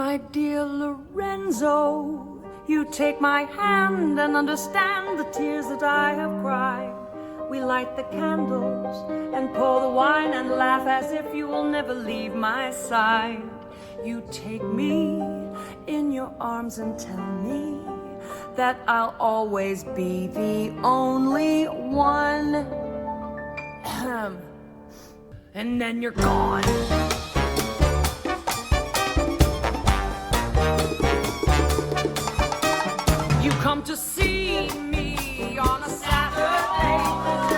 My dear Lorenzo, you take my hand and understand the tears that I have cried. We light the candles and pour the wine and laugh as if you will never leave my side. You take me in your arms and tell me that I'll always be the only one. And then you're gone. You come to see me on a Saturday.